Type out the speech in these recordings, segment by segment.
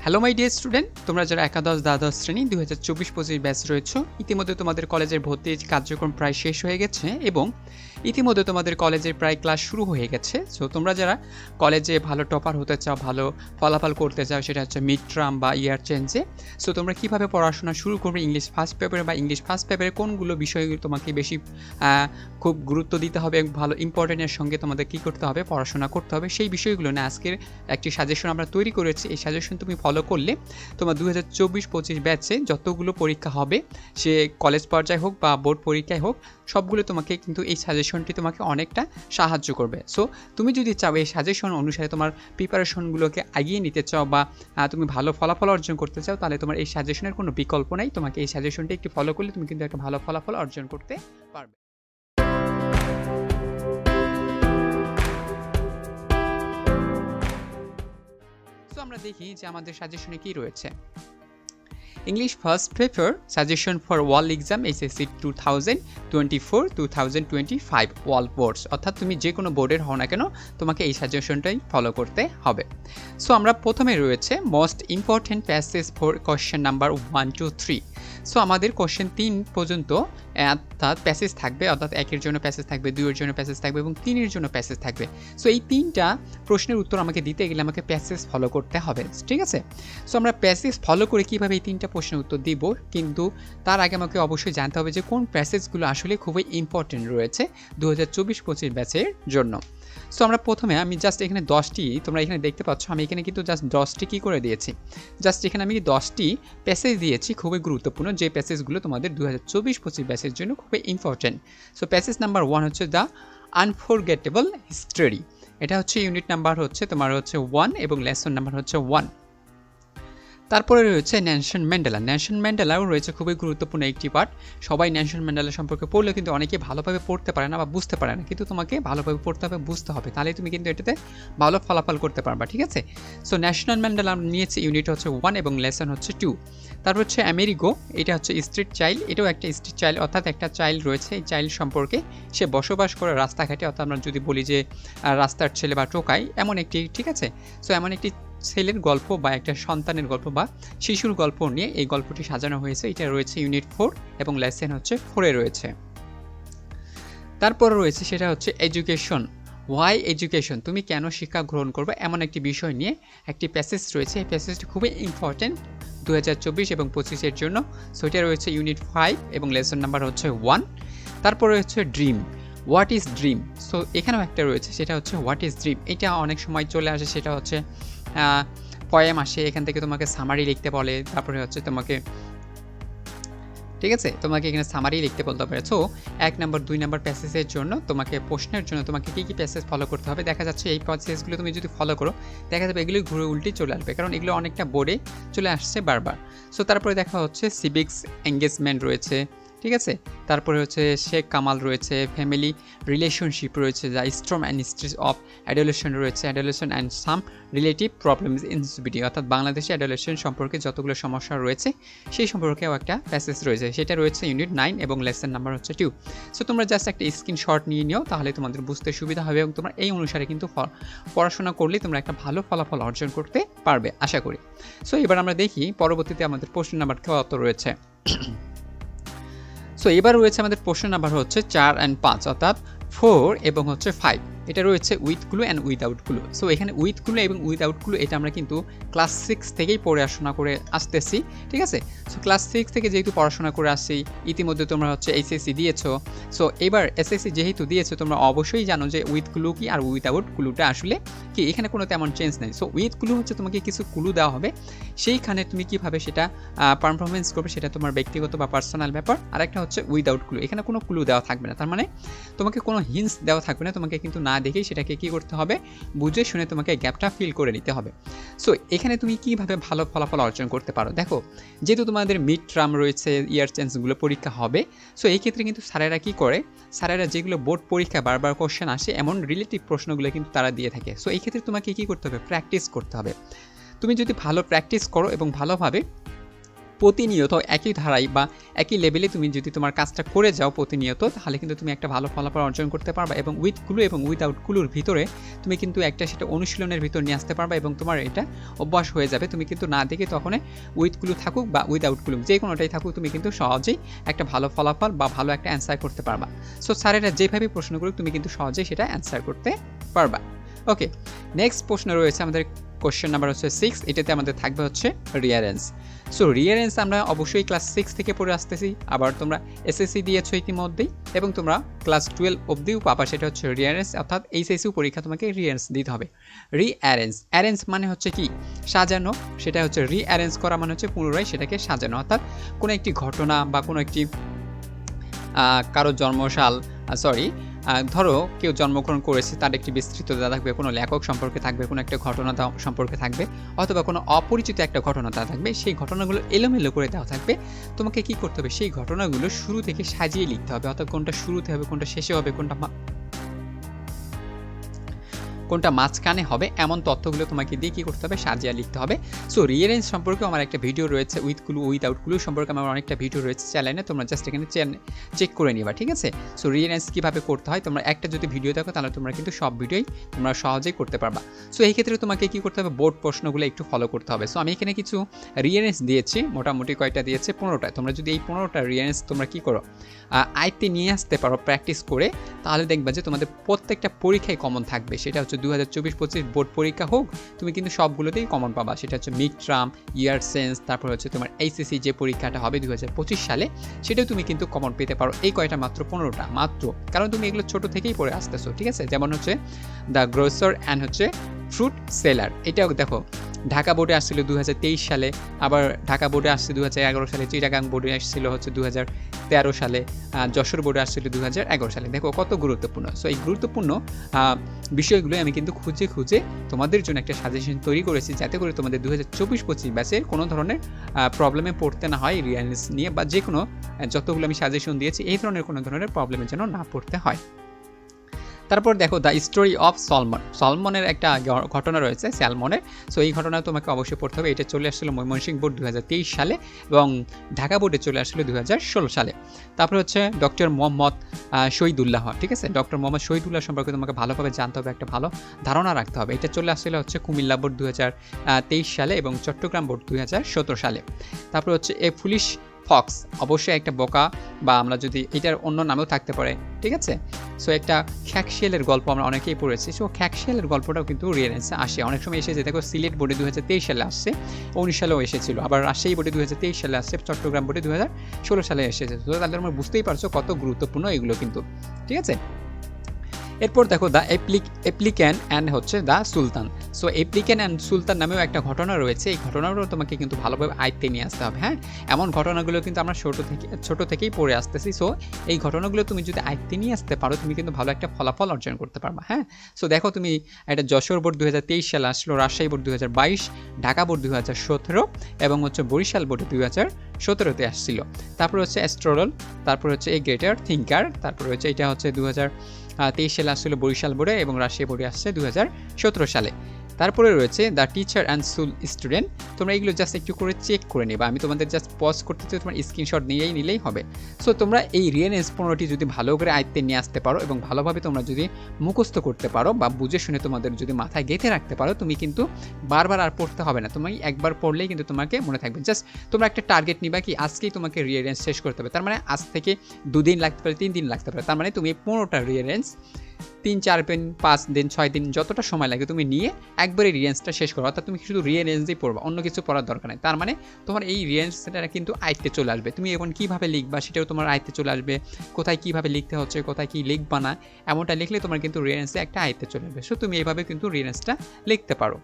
Hello my dear student, তোমরা যারা একাদশ দ্বাদশ শ্রেণী 2024-25 ব্যাচ রয়েছে, ইতিমধ্যে তোমাদের কলেজের ভর্তির কার্যক্রম প্রায় শেষ হয়ে গেছে এবং ইতিমধ্যে তোমাদের কলেজের প্রায় ক্লাস শুরু হয়ে গেছে। সো তোমরা যারা কলেজে ভালো টপার হতে চাও, ভালো ফলাফল করতে চাও, সেটা হচ্ছে মিড টার্ম বা ইয়ার চেঞ্জে। সো তোমরা কীভাবে পড়াশোনা শুরু করবে, ইংলিশ ফার্স্ট পেপারে বা ইংলিশ ফার্স্ট পেপারে কোনগুলো বিষয়গুলো তোমাকে বেশি খুব গুরুত্ব দিতে হবে এবং ভালো ইম্পর্টেন্টের সঙ্গে তোমাদের কী করতে হবে, পড়াশোনা করতে হবে, সেই বিষয়গুলো নিয়ে আজকের একটি সাজেশন আমরা তৈরি করেছি। এই সাজেশন তুমি ফলো করলে তোমার 2024-25 ব্যাচে যতগুলো পরীক্ষা হবে, সে কলেজ পর্যায়ে হোক বা বোর্ড পরীক্ষায় হোক, সবগুলো তোমাকে কিন্তু এই সাজেশনটি তোমাকে অনেকটা সাহায্য করবে। সো তুমি যদি চাও এই সাজেশন অনুসারে তোমার প্রিপারেশনগুলোকে এগিয়ে নিতে চাও বা তুমি ভালো ফলাফল অর্জন করতে চাও, তাহলে তোমার এই সাজেশনের কোনো বিকল্প নাই। তোমাকে এই সাজেশনটি একটু ফলো করলে তুমি কিন্তু একটা ভালো ফলাফল অর্জন করতে পারবে। সো আমরা দেখি যে আমাদের সাজেশনে কি রয়েছে। English First Paper Suggestion for Wall Exam SSC 2024-2025 Wall Boards, অর্থাৎ তুমি যে কোনো বোর্ডের হও না কেন তোমাকে এই সাজেশনটাই ফলো করতে হবে। সো আমরা প্রথমে রয়েছে most important passage for question number 1 to 3। So আমাদের কোয়েশ্চেন 3 পর্যন্ত অর্থাৎ প্যাসেজ থাকবে, অর্থাৎ 1-এর জন্য প্যাসেজ থাকবে, 2-এর জন্য প্যাসেজ থাকবে এবং 3-এর জন্য প্যাসেজ থাকবে। সো এই 3টা প্রশ্নের উত্তর আমাকে দিতে গেলে আমাকে প্যাসেজ ফলো করতে হবে, ঠিক আছে? সো আমরা প্যাসেজ ফলো করে কীভাবে এই 3টা প্রশ্নের উত্তর দিব, কিন্তু তার আগে আমাকে অবশ্যই জানতে হবে যে কোন প্যাসেজগুলো আসলে খুবই ইম্পর্টেন্ট রয়েছে 2024-25 ব্যাচের জন্য। সো আমরা প্রথমে আমি জাস্ট এখানে 10টি, তোমরা এখানে দেখতে পাচ্ছ আমি এখানে কিন্তু জাস্ট 10টি কী করে দিয়েছি, জাস্ট এখানে আমি 10টি প্যাসেজ দিয়েছি খুবই গুরুত্বপূর্ণ, যে প্যাসেজগুলো তোমাদের 2024-25 ব্যাচের জন্য খুবই ইম্পর্টেন্ট। সো প্যাসেজ নাম্বার 1 হচ্ছে দ্য আনফরগেটেবল হিস্টরি। এটা হচ্ছে ইউনিট নাম্বার হচ্ছে তোমার হচ্ছে 1 এবং লেসন নাম্বার হচ্ছে 1। তারপরে রয়েছে নেলসন ম্যান্ডেলা। নেলসন ম্যান্ডেলাও রয়েছে খুবই গুরুত্বপূর্ণ একটি পার্ট। সবাই নেলসন ম্যান্ডেলা সম্পর্কে পড়লে কিন্তু অনেকে ভালোভাবে পড়তে পারে না বা বুঝতে পারে না, কিন্তু তোমাকে ভালোভাবে পড়তে হবে, বুঝতে হবে, তাহলে তুমি কিন্তু এটাতে ভালো ফলাফল করতে পারবা, ঠিক আছে? সো ন্যাশনাল ম্যান্ডেলা নিয়েছে ইউনিট হচ্ছে 1 এবং লেসন হচ্ছে 2। তারপর হচ্ছে আমেরিগো, এটা হচ্ছে স্ট্রিট চাইল্ড, এটাও একটা স্ট্রিট চাইল্ড, অর্থাৎ একটা চাইল্ড রয়েছে, এই চাইল্ড সম্পর্কে সে বসবাস করে রাস্তাঘাটে, অর্থাৎ আমরা যদি বলি যে রাস্তার ছেলে বা টোকাই, এমন একটি, ঠিক আছে? সো এমন একটি ছেলের গল্প বা একটা সন্তানের গল্প বা শিশুর গল্প নিয়ে এই গল্পটি সাজানো হয়েছে। এটা রয়েছে ইউনিট 4 এবং লেসন হচ্ছে 4-এ রয়েছে। তারপর রয়েছে সেটা হচ্ছে এডুকেশন, ওয়াই এডুকেশন, তুমি কেন শিক্ষা গ্রহণ করবে, এমন একটি বিষয় নিয়ে একটি প্যাসেজ রয়েছে। এই প্যাসেজটি খুবই ইম্পর্টেন্ট 2024 এবং 25-এর জন্য। সো এটা রয়েছে ইউনিট 5 এবং লেসন নাম্বার হচ্ছে 1। তারপর রয়েছে dream, what is dream. So এখানেও একটা রয়েছে, সেটা হচ্ছে হোয়াট ইজ ড্রিম। এটা অনেক সময় চলে আসে, সেটা হচ্ছে পয়েম আসে, এখান থেকে তোমাকে সামারি লিখতে বলে, তারপরে হচ্ছে তোমাকে, ঠিক আছে, তোমাকে এখানে সামারি লিখতে বলতে পারে। সো 1 নম্বর 2 নম্বর প্যাসেজের জন্য তোমাকে প্রশ্নের জন্য তোমাকে কী কী প্যাসেজ ফলো করতে হবে, দেখা যাচ্ছে এই প্যাসেজগুলো তুমি যদি ফলো করো দেখা যাবে এগুলো ঘুরে উল্টে চলে আসবে, কারণ এগুলো অনেকটা বোর্ডে চলে আসছে বারবার। সো তারপরে দেখা হচ্ছে সিভিক্স এঙ্গেজমেন্ট রয়েছে, ঠিক আছে? তারপরে হচ্ছে শেখ কামাল রয়েছে, ফ্যামিলি রিলেশনশিপ রয়েছে, the storm and stress of adolescence রয়েছে, adolescence and some relative problems in society, অর্থাৎ বাংলাদেশে অ্যাডোলেশন সম্পর্কে যতগুলো সমস্যা রয়েছে সেই সম্পর্কেও একটা প্যাসেজ রয়েছে, সেটা রয়েছে ইউনিট 9 এবং লেসন নাম্বার হচ্ছে 2। সো তোমরা জাস্ট একটা স্ক্রিনশট নিয়ে নিও, তাহলে তোমাদের বুঝতে সুবিধা হবে এবং তোমরা এই অনুসারে কিন্তু পড়াশোনা করলে তোমরা একটা ভালো ফলাফল অর্জন করতে পারবে আশা করি। সো এবার আমরা দেখি পরবর্তীতে আমাদের প্রশ্ন নাম্বার কত রয়েছে। সো এবার রয়েছে আমাদের প্রশ্ন নাম্বার হচ্ছে 4 and 5, অর্থাৎ 4 এবং হচ্ছে 5। এটা রয়েছে with clue and without clue. So এখানে উইথ ক্লু এবং উইদাউট ক্লু এটা আমরা কিন্তু ক্লাস 6 থেকেই পড়াশোনা করে আসতেছি, ঠিক আছে? সো ক্লাস 6 থেকে যেহেতু পড়াশোনা করে আসছি, ইতিমধ্যে তোমরা হচ্ছে এইচএসসি দিয়েছো। সো এবার এসএসসি যেহেতু দিয়েছো, তোমরা অবশ্যই জানো যে উইথ ক্লু কি আর উইদাউট ক্লুটা আসলে কি, এখানে কোনো তেমন চেঞ্জ নেই। সো উইথ ক্লু হচ্ছে তোমাকে কিছু ক্লু দেওয়া হবে, সেইখানে তুমি কীভাবে সেটা পারফরমেন্স করবে সেটা তোমার ব্যক্তিগত বা পার্সোনাল ব্যাপার। আর একটা হচ্ছে উইদাউট ক্লু, এখানে কোনো ক্লু দেওয়া থাকবে না, তার মানে তোমাকে কোনো হিন্টস দেওয়া থাকবে না, তোমাকে কিন্তু না দেখেই সেটাকে কী করতে হবে, বুঝে শুনে তোমাকে গ্যাপটা ফিল করে নিতে হবে। সো এখানে তুমি কীভাবে ভালো ফলাফল অর্জন করতে পারো, দেখো যেহেতু তোমাদের মিড টার্ম রয়েছে, ইয়ার চেঞ্জগুলো পরীক্ষা হবে, সো এই ক্ষেত্রে কিন্তু স্যারেরা কী করে, স্যারেরা যেগুলো বোর্ড পরীক্ষা বারবার কোশ্চেন আসে এমন রিলেটিভ প্রশ্নগুলো কিন্তু তারা দিয়ে থাকে। সো এই ক্ষেত্রে তোমাকে কী করতে হবে, প্র্যাকটিস করতে হবে। তুমি যদি ভালো প্র্যাকটিস করো এবং ভালোভাবে প্রতিনিয়ত একই ধারায় বা একই লেভেলে তুমি যদি তোমার কাজটা করে যাও প্রতিনিয়ত, তাহলে কিন্তু তুমি একটা ভালো ফলাফল অর্জন করতে পারবা এবং উইথ ক্লু এবং উইদাউট ক্লুর ভিতরে তুমি কিন্তু একটা সেটা অনুশীলনের ভিতর নিয়ে আসতে পারবা এবং তোমার এটা অভ্যাস হয়ে যাবে। তুমি কিন্তু না দেখে তখন উইথ ক্লু থাকুক বা উইদাউট ক্লু যে কোনোটাই থাকুক, তুমি কিন্তু সহজেই একটা ভালো ফলাফল বা ভালো একটা অ্যান্সার করতে পারবা। সো স্যারেরা যেভাবে প্রশ্ন করুক তুমি কিন্তু সহজেই সেটা অ্যান্সার করতে পারবা। ওকে, নেক্সট প্রশ্ন রয়েছে আমাদের কোশ্চেন নাম্বার হচ্ছে 6। এটাতে আমাদের থাকবে হচ্ছে রিয়ারেন্স। সো রিয়ারেন্স আমরা অবশ্যই ক্লাস 6 থেকে পড়ে আসতেছি, আবার তোমরা এসএসসি দিয়েছো ইতিমধ্যেই এবং তোমরা ক্লাস 12 অবধিও পাবা, সেটা হচ্ছে রিয়ারেন্স, অর্থাৎ এইচএসসি পরীক্ষা তোমাকে রিয়ারেন্স দিতে হবে। রিঅ্যারেঞ্জ, অ্যারেঞ্জ মানে হচ্ছে কি সাজানো, সেটা হচ্ছে রিঅ্যারেঞ্জ করা মানে হচ্ছে পুনরায় সেটাকে সাজানো, অর্থাৎ কোনো একটি ঘটনা বা কোনো একটি কারো জন্মসাল ধরো কেউ জন্মগ্রহণ করেছে তার একটি বিস্তৃততা থাকবে, কোনো লেখক সম্পর্কে থাকবে, কোনো একটা ঘটনা সম্পর্কে থাকবে, অথবা কোনো অপরিচিত একটা ঘটনা থাকবে, সেই ঘটনাগুলো এলোমেলো করে দেওয়া থাকবে। তোমাকে কি করতে হবে, সেই ঘটনাগুলো শুরু থেকে সাজিয়ে লিখতে হবে, অর্থাৎ কোনটা শুরুতে হবে, কোনটা শেষে হবে, কোনটা মাঝখানে হবে, এমন তথ্যগুলো তোমাকে দিয়ে কি করতে হবে, সাজিয়ে লিখতে হবে। সো রিয়ারেঞ্জ সম্পর্কে আমার একটা ভিডিও রয়েছে, উইথ ক্লু উইদাউট ক্লু সম্পর্কে আমার অনেকটা ভিডিও রয়েছে চ্যানেলে, তোমরা জাস্ট এখানে চেক করে নিবা, ঠিক আছে। সো রিয়ারেঞ্জ কীভাবে করতে হয়, তোমরা একটা যদি ভিডিও দেখো তাহলে তোমরা কিন্তু সব ভিডিওই তোমরা সহজেই করতে পারবা। সো এই ক্ষেত্রে তোমাকে কি করতে হবে, বোর্ড প্রশ্নগুলো একটু ফলো করতে হবে। সো আমি এখানে কিছু রিয়ারেঞ্জ দিয়েছি, মোটামুটি কয়টা দিয়েছে, 15টা। তোমরা যদি এই 15টা রিয়ারেঞ্জ তোমরা কি করো, আয়ত্তে নিয়ে আসতে পারো প্র্যাকটিস করে, তাহলে দেখবা যে তোমাদের প্রত্যেকটা পরীক্ষায় কমন থাকবে। সেটা হচ্ছে 2024-25 বোর্ড পরীক্ষা হোক, তুমি কিন্তু সবগুলোতেই কমন পাবা। সেটা হচ্ছে মিড টার্ম, ইয়ার সেন্স, তারপর হচ্ছে তোমার এইচএসসি যে পরীক্ষাটা হবে 2025 সালে, সেটাও তুমি কিন্তু কমন পেতে পারো। এই কয়টা মাত্র 15টা মাত্র, কারণ তুমি এগুলো ছোট থেকেই পড়ে আসতেছো, ঠিক আছে। যেমন হচ্ছে দ্য গ্রোসার অ্যান্ড হচ্ছে ফ্রুট সেলার, এটাও দেখো ঢাকা বোর্ডে আসছিল 2023 সালে, আবার ঢাকা বোর্ডে আসছে 2011 সালে, চিটাগাং বোর্ডে আসছিল হচ্ছে 2013 সালে, যশোর বোর্ডে আসছিল 2011 সালে। দেখো কত গুরুত্বপূর্ণ। সো এই গুরুত্বপূর্ণ বিষয়গুলো আমি কিন্তু খুঁজে খুঁজে তোমাদের জন্য একটা সাজেশন তৈরি করেছি, যাতে করে তোমাদের 2024-25 ব্যাচের কোনো ধরনের প্রবলেমে পড়তে না হয় রিয়ারেঞ্জ নিয়ে, বা যে কোনো যতগুলো আমি সাজেশন দিয়েছি এই ধরনের কোনো ধরনের প্রবলেমের যেন না পড়তে হয়। তারপর দেখো দ্য স্টোরি অফ সলমন, সলমনের একটা ঘটনা রয়েছে স্যালমনের। সো এই ঘটনা তোমাকে অবশ্যই পড়তে হবে। এটা চলে আসছিল ময়মনসিংহ বোর্ড 2023 সালে এবং ঢাকা বোর্ডে চলে আসছিল 2016 সালে। তারপর হচ্ছে ডক্টর মোহাম্মদ শহীদুল্লাহ, ঠিক আছে। ডক্টর মোহাম্মদ শহীদুল্লাহ সম্পর্কে তোমাকে ভালোভাবে জানতে হবে, একটা ভালো ধারণা রাখতে হবে। এটা চলে আসছিল হচ্ছে কুমিল্লা বোর্ড 2023 সালে এবং চট্টগ্রাম বোর্ড 2017 সালে। তারপর হচ্ছে এ ফুলিশ ফক্স, অবশ্যই একটা বোকা, বা আমরা যদি এটার অন্য নামেও থাকতে পারে, ঠিক আছে। সো একটা খ্যাকশিয়ালের গল্প আমরা অনেকেই পড়েছি। সো খ্যাকশিয়ালের গল্পটাও কিন্তু রিয়ারেন্সে আসে, অনেক সময় এসেছে। দেখো সিলেট বোর্ডে 2023 সালে আসছে, 19 সালেও এসেছিল, আবার রাজশাহী বোর্ডে 2023 সালে আসছে, চট্টগ্রাম বোর্ডে 2016 সালে এসেছে। তো তাহলে আমরা বুঝতেই পারছো কত গুরুত্বপূর্ণ এগুলো কিন্তু, ঠিক আছে। এরপর দেখো দ্য অ্যাপ্লিক্যান্ট অ্যান্ড হচ্ছে the sultan. So applicant and sultan নামেও একটা ঘটনা রয়েছে। এই ঘটনাগুলো তোমাকে কিন্তু ভালোভাবে আয়ত্তে নিয়ে আসতে হবে। হ্যাঁ, এমন ঘটনাগুলো কিন্তু আমরা ছোট থেকেই পড়ে আসতেছি। সো এই ঘটনাগুলো তুমি যদি আয়ত্তে নিয়ে আসতে পারো, তুমি কিন্তু ভালো একটা ফলাফল অর্জন করতে পারবা। হ্যাঁ, সো দেখো তুমি একটা যশোর বোর্ড 2023 সালে আসলো, রাজশাহী বোর্ড 2022, ঢাকা বোর্ড 2017 এবং হচ্ছে বরিশাল বোর্ডে 2017-তে আসছিল। তারপর হচ্ছে অ্যাস্ট্রোলল, তারপর হচ্ছে এ গ্রেটার থিঙ্কার, তারপর হচ্ছে এটা হচ্ছে 2023 সালে আসছিল বরিশাল বোর্ডে এবং রাজশাহী বোর্ডে আসছে 2017 সালে। তারপরে রয়েছে দ্য টিচার অ্যান্ড স্টুডেন্ট। তোমরা এগুলো জাস্ট একটু করে চেক করে নেবা, আমি তোমাদের জাস্ট পজ করতে চাই, তোমার স্ক্রিনশট নিলেই হবে। সো তোমরা এই রিয়ারেন্স 15টি যদি ভালো করে আয়ত্তে নিয়ে আসতে পারো এবং ভালোভাবে তোমরা যদি মুখস্থ করতে পারো বা বুঝে শুনে তোমাদের যদি মাথায় গেঁথে রাখতে পারো, তুমি কিন্তু বারবার আর পড়তে হবে না, তুমি একবার পড়লেই কিন্তু তোমাকে মনে থাকবে। জাস্ট তোমরা একটা টার্গেট নিবা কি আজকেই তোমাকে রিয়ারেন্স শেষ করতে হবে, তার মানে আজ থেকে 2 দিন লাগতে পারে, 3 দিন লাগতে পারে, তার মানে তুমি 15টা রিয়ারেন্স 3, 4 দিন, 5 দিন, 6 দিন, যতটা সময় লাগে তুমি নিয়ে একবারে রিয়ারেন্সটা শেষ করো। অর্থাৎ তুমি শুধু রিয়ারেন্সই পড়বা, অন্য কিছু পড়ার দরকার নেই। তার মানে তোমার এই রিয়ারেন্সটা কিন্তু আয়ত্তে চলে আসবে। তুমি এখন কীভাবে লিখবা সেটাও তোমার আয়ত্তে চলে আসবে, কোথায় কীভাবে লিখতে হচ্ছে, কোথায় কী লিখবা না, এমনটা লিখলে তোমার কিন্তু রিয়ারেন্সে একটা আয়ত্তে চলে আসবে। সো তুমি এইভাবে কিন্তু রিয়ারেন্সটা লিখতে পারো।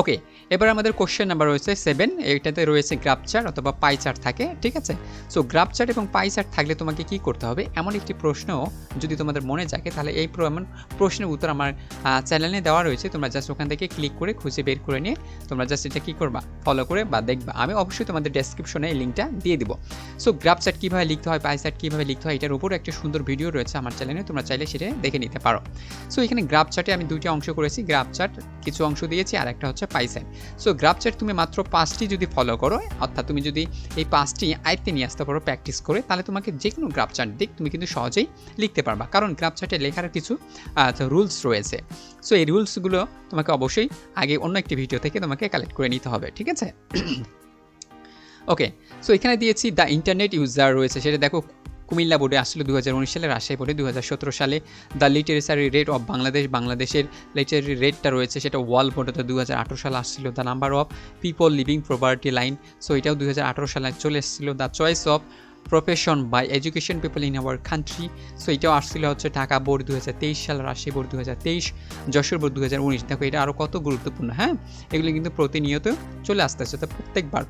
ওকে, এবার আমাদের কোশ্চেন নাম্বার রয়েছে 7। এইটাতে রয়েছে গ্রাফ চার্ট অথবা পাই চার্ট থাকে, ঠিক আছে। সো গ্রাফ চার্ট এবং পাই চার্ট থাকলে তোমাকে কি করতে হবে, এমন একটি প্রশ্ন যদি তোমাদের মনে থাকে, তাহলে এই প্রশ্নের উত্তর আমার চ্যানেলে দেওয়া রয়েছে। তোমরা জাস্ট ওখান থেকে ক্লিক করে খুঁজে বের করে নিয়ে তোমরা জাস্ট এটা কী করবা, ফলো করে বা দেখবা। আমি অবশ্যই তোমাদের ডেসক্রিপশনে এই লিঙ্কটা দিয়ে দিব। সো গ্রাফ চার্ট কীভাবে লিখতে হয়, পাই চার্ট কীভাবে লিখতে হয়, এটার উপর একটা সুন্দর ভিডিও রয়েছে আমার চ্যানেলে, তোমরা চাইলে সেটা দেখে নিতে পারো। সো এখানে গ্রাফ চার্টে আমি 2টি অংশ করেছি, গ্রাফ চার্ট কিছু অংশ দিয়েছি আর একটা হচ্ছে pie chart. So graph chart তুমি মাত্র 5টি যদি ফলো করো, অর্থাৎ তুমি যদি এই 5টি আয়ত্তে নিয়ে আসতে পারো প্র্যাকটিস করে, তাহলে তোমাকে যে কোনো গ্রাফ চার্ট দিক তুমি কিন্তু সহজেই লিখতে পারবা, কারণ গ্রাফ চার্টে লেখার কিছু রুলস রয়েছে। সো এই রুলসগুলো তোমাকে অবশ্যই আগে অন্য একটি ভিডিও থেকে তোমাকে কালেক্ট করে নিতে হবে, ঠিক আছে? ওকে, সো এখানে দিয়েছি দ্য ইন্টারনেট ইউজার রয়েছে, সেটা দেখো কুমিল্লা বোর্ডে আসছিল 2019 সালে, রাজশাহী বোর্ডে 2017 সালে। The literary rate of Bangladesh, বাংলাদেশের লিটারেরি রেটটা রয়েছে সেটা ওয়ার্ল্ড বোর্ডে 2018 সালে আসছিল। The number of people living poverty line, so এটাও 2018 সালে চলে এসেছিল। The choice of profession by education people in our country, so এটাও আসছিল হচ্ছে ঢাকা বোর্ড 2023 সাল, রাজশাহী বোর্ড 2023, যশোর বোর্ড 2019। দেখো এটা আরও কত গুরুত্বপূর্ণ, হ্যাঁ, এগুলো কিন্তু প্রতিনিয়ত চলে আসতেছে, তো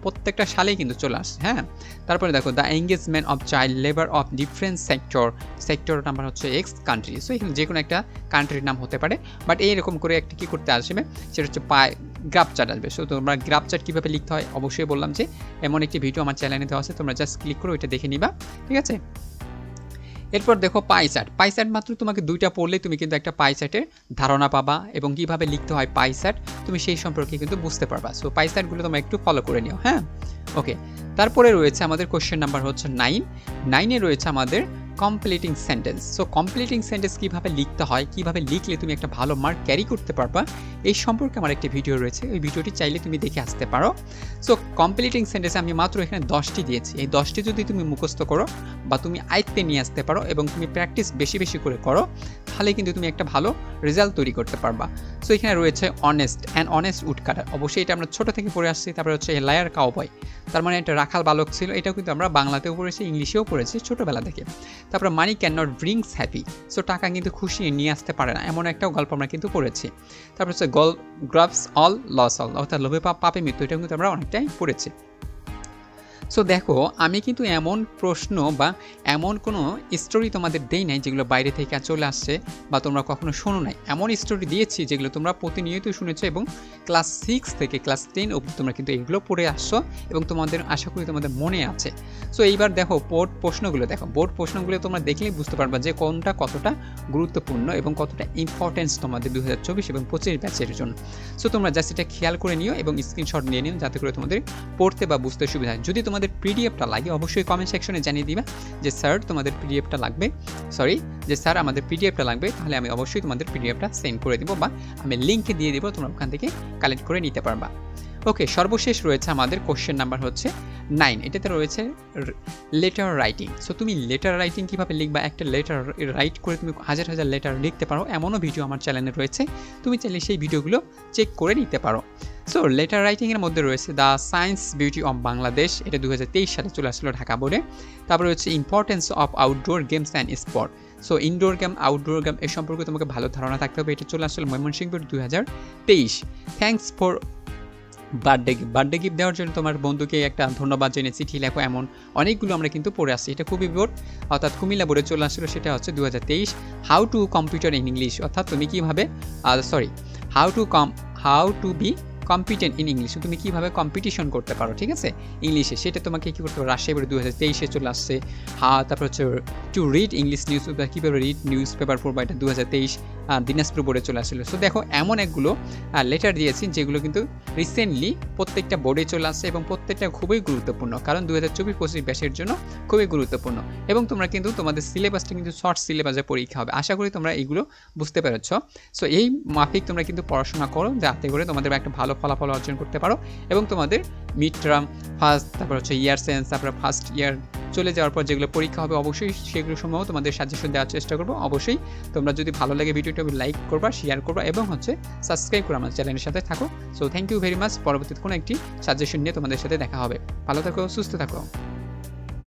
প্রত্যেকটা সালেই কিন্তু চলে আসছে, হ্যাঁ। তারপরে দেখো the engagement of child labour of different sector number হচ্ছে এক্স কান্ট্রি, সো এখানে যে কোনো একটা কান্ট্রির নাম হতে পারে, বাট এইরকম করে একটা কী করতে আসবে, সেটা হচ্ছে গ্রাফ চার্ট আসবে। সো তোমরা গ্রাফ চার্ট কীভাবে লিখতে হয় অবশ্যই বললাম যে এমন একটি ভিডিও আমার চ্যানেলে দেওয়া আছে, তোমরা জাস্ট ক্লিক করে ওইটা দেখে নিবা, ঠিক আছে? এরপর দেখো পাই চার্ট মাত্র তোমাকে 2টা পড়লে তুমি কিন্তু একটা পাই চার্টের ধারণা পাবা, এবং কিভাবে লিখতে হয় পাই চার্ট তুমি সেই সম্পর্কে কিন্তু বুঝতে পারবা। সো পাই চার্টগুলো তোমরা একটু ফলো করে নিও, হ্যাঁ। ওকে, তারপরে রয়েছে আমাদের কোশ্চেন নাম্বার হচ্ছে 9 রয়েছে আমাদের completing sentence. So completing sentence কীভাবে লিখতে হয়, কীভাবে লিখলে তুমি একটা ভালো মার্ক ক্যারি করতে পারবা, এই সম্পর্কে আমার একটি ভিডিও রয়েছে, ওই ভিডিওটি চাইলে তুমি দেখে আসতে পারো। সো কমপ্লিটিং সেন্টেন্স আমি মাত্র এখানে 10টি দিয়েছি, এই 10টি যদি তুমি মুখস্থ করো বা তুমি আয়ত্তে নিয়ে আসতে পারো এবং তুমি প্র্যাকটিস বেশি করে করো, তাহলে কিন্তু তুমি একটা ভালো রেজাল্ট তৈরি করতে পারবা। সো এখানে রয়েছে অনেস্ট উড কাটার, অবশ্যই এটা আমরা ছোটো থেকে পড়ে আসছি। তারপরে হচ্ছে লায়ার কাউবয়, তার মানে একটা রাখাল বালক ছিল, এটাও কিন্তু আমরা বাংলাতেও পড়েছি, ইংলিশেও পড়েছি ছোটোবেলা থেকে। তারপরে money can not brings happy, so টাকা কিন্তু খুশি নিয়ে আসতে পারে না, এমন একটাও গল্প আমরা কিন্তু পড়েছি। তারপর হচ্ছে গ্রাফস অল লস অল, অর্থাৎ লোভে পাপে মৃত্যু, এটাও কিন্তু আমরা অনেকটাই পড়েছি। সো দেখো আমি কিন্তু এমন প্রশ্ন বা এমন কোনো স্টোরি তোমাদের দেই নাই যেগুলো বাইরে থেকে চলে আসছে বা তোমরা কখনো শোনো নাই, এমন স্টোরি দিয়েছি যেগুলো তোমরা প্রতিনিয়ত শুনেছো এবং ক্লাস 6 থেকে ক্লাস 10 অবধি তোমরা কিন্তু এগুলো পড়ে আসছো এবং তোমাদের আশা করি তোমাদের মনে আছে। সো এইবার দেখো বোর্ড প্রশ্নগুলো তোমরা দেখলেই বুঝতে পারবা যে কোনটা কতটা গুরুত্বপূর্ণ এবং কতটা ইম্পর্টেন্স তোমাদের 2024 এবং 25 ব্যাচের জন্য। সো তোমরা জাস্ট এটা খেয়াল করে নিও এবং স্ক্রিনশট নিয়ে নিও, যাতে করে তোমাদের পড়তে বা বুঝতে সুবিধা হয়। যদি তোমাদের পিডিএফটা লাগে অবশ্যই কমেন্ট সেকশনে জানিয়ে দিবা যে স্যার তোমাদের পিডিএফটা লাগবে, স্যার আমাদের পিডিএফটা লাগবে, তাহলে আমি অবশ্যই তোমাদের পিডিএফটা সেন্ড করে দিব বা আমি লিঙ্কে দিয়ে দিব, তোমরা ওখান থেকে কালেক্ট করে নিতে পারবা। ওকে, সর্বশেষ রয়েছে আমাদের কোশ্চেন নাম্বার হচ্ছে 9, এটাতে রয়েছে লেটার রাইটিং। সো তুমি লেটার রাইটিং কীভাবে লিখবা, একটা লেটার রাইট করে তুমি হাজার লেটার লিখতে পারো, এমনও ভিডিও আমার চ্যানেলে রয়েছে, তুমি চাইলে সেই ভিডিওগুলো চেক করে নিতে পারো। সো লেটার রাইটিংয়ের মধ্যে রয়েছে the science beauty of Bangladesh, এটা 2023 সালে চলে আসলো ঢাকা বোর্ডে। তারপরে হচ্ছে importance of outdoor games and sport, so indoor game outdoor game এর সম্পর্কে তোমাকে ভালো ধারণা থাকতে হবে, এটা চলে আসলো Mymensingh board 2023। Thanks for birthday gift দেওয়ার জন্য তোমার বন্ধুকে একটা ধন্যবাদ জানিয়ে চিঠি লেখো, এমন অনেকগুলো আমরা কিন্তু পড়ে আসছি। এটা খুবই বোর্ড অর্থাৎ কুমিল্লা বোর্ডে চলে আসলো, সেটা হচ্ছে 2023। How to computer in English, অর্থাৎ তুমি কীভাবে how to B competent in English, তুমি কীভাবে কম্পিটিশন করতে পারো, ঠিক আছে, ইংলিশে, সেটা তোমাকে কী করতে হবে। রাজশাহী বোর্ডে 2023 চলে আসছে। তারপর হচ্ছে to read English news paper, কীভাবে রিড নিউজ পেপার পড়বা, এটা 2023 দিনাজপুর বোর্ডে চলে আসছিলো। সো দেখো এমন একগুলো লেটার দিয়েছি যেগুলো কিন্তু রিসেন্টলি প্রত্যেকটা বোর্ডে চলে আসছে এবং প্রত্যেকটা খুবই গুরুত্বপূর্ণ, কারণ 2024-25 ব্যাচের জন্য খুবই গুরুত্বপূর্ণ এবং তোমরা কিন্তু তোমাদের সিলেবাসটা কিন্তু শর্ট সিলেবাসে পরীক্ষা হবে, আশা করি তোমরা এইগুলো বুঝতে পেরেছ। সো এই মাফিক তোমরা কিন্তু পড়াশোনা করো, যাতে করে তোমাদের একটা ভালো ফলাফল অর্জন করতে পারো এবং তোমাদের মিড টার্ম ফার্স্ট, তারপর হচ্ছে ইয়ার সেন্স, তারপর ফার্স্ট ইয়ার চলে যাওয়ার পর যেগুলো পরীক্ষা হবে অবশ্যই সেগুলো সময়ও তোমাদের সাজেশন দেওয়ার চেষ্টা করবো। অবশ্যই তোমরা যদি ভালো লাগে ভিডিওটা লাইক করবা, শেয়ার করবা এবং হচ্ছে সাবস্ক্রাইব করে আমার চ্যানেলের সাথে থাকো। So thank you very much, পরবর্তীতে কোনো একটি সাজেশন নিয়ে তোমাদের সাথে দেখা হবে। ভালো থাকো, সুস্থ থাকো।